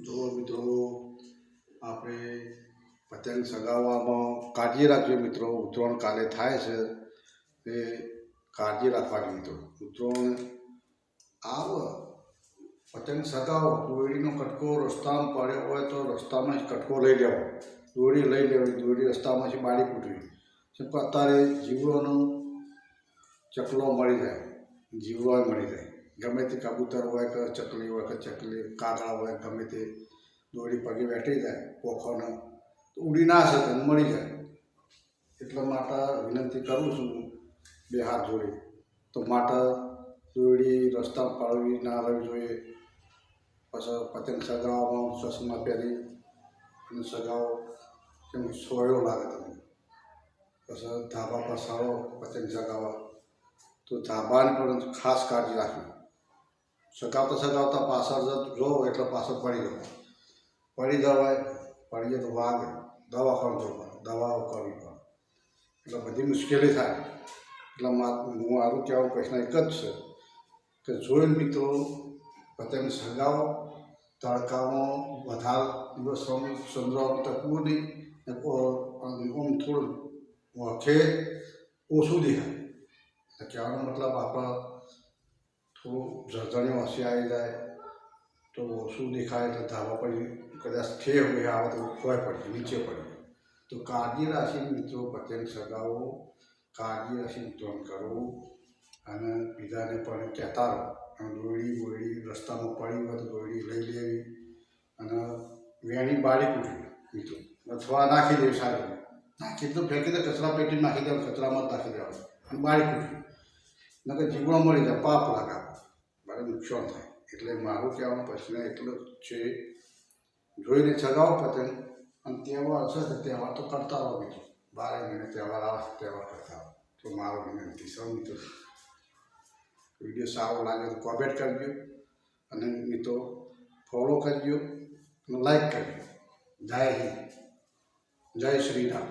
જો મિત્રો આપણે પતંગ સગાવવામાં કાળજી રાખજો મિત્રો. ઉત્તરાયણ કાલે થાય છે એ કાળજી રાખવાની મિત્રો. ઉત્તરાયણ આવો પતંગ સગાવો, દોરીનો કટકો રસ્તામાં પડ્યો હોય તો રસ્તામાં જ કટકો લઈ લેવો, દોરી લઈ લેવી, દોરી રસ્તામાંથી બાળી કૂટવી. અત્યારે જીવડોનો ચકલો મળી જાય, જીવડો મળી જાય, ગમે તે કબૂતર હોય કે ચકલી હોય કે કાગડા હોય, ગમે તે દોરી પગે બેઠી જાય પોખોને તો ઉડી ના શકે, મળી જાય. એટલા માટે વિનંતી કરું છું બે હાથ જોડી. તો માટે દોરી રસ્તા પાડવી ના રહેવી જોઈએ. પછી પતંગ સગાવવામાં ચશ્મા પહેરી અને સગાવો કેમ સોયો લાગે તમને. પછી ધાબા પર સારો પતંગ સગાવવા તો ધાબાની પણ ખાસ કાળજી રાખવી. સગાવતા પાછળ જો એટલે પાછળ પડી જવાય, પડીએ તો વાગે, દવાખાને જવું પડે, દવાઓ કરવી પડે, એટલે બધી મુશ્કેલી થાય. એટલે હું મારું કહેવાનો પ્રશ્ન એક જ છે કે જોઈને મિત્રો પતંગ સગાવો. તડકામાં વધારે દિવસ ચંદ્ર તકવું નહીં, આમ થોડું વખે ઓછું દેખાય. કહેવાનો મતલબ આપણે થોડું ઝરઝણી વાસી આવી જાય તો ઓછું દેખાય, એટલે ધાબા પર કદાચ ખે હોય આવે તો ખોય પડી નીચે પડી. તો કાળજી રાખીને મિત્રો પતંગ સગાવો, કાળજી રાખીને ઉત્તરાયણ કરવું અને બીજાને પણ કહેતા રહો. અને દોરડી રસ્તામાં પડી હોય તો દોરડી લઈ લેવી અને વેણી બાળી કૂટવી મિત્રો, અથવા નાખી દેવી. સારી નાખી તો ફેંકી દે, કચરા પેટી નાખી દેવા, કચરામાં જ નાખી દેવાનું અને બાળી કૂટવી. નકર જીવડો મળી જાય, પાપ લાગે, મારે નુકસાન થાય. એટલે મારું કહેવાનો પ્રશ્ન એટલો જ છે, જોઈને સગાવો પતંગ. અને તહેવાર હશે તો તહેવાર તો કરતા રહો મિત્રો. 12 મહિને તહેવાર આવે, તહેવાર કરતા રહો. તો મારો વિનંતી સૌ મિત્રો, વિડીયો સારો લાગે તો કોમેન્ટ કરજો અને મિત્રો ફોલો કરજો અને લાઈક કરજો. જય હિન્દ, જય શ્રી રામ.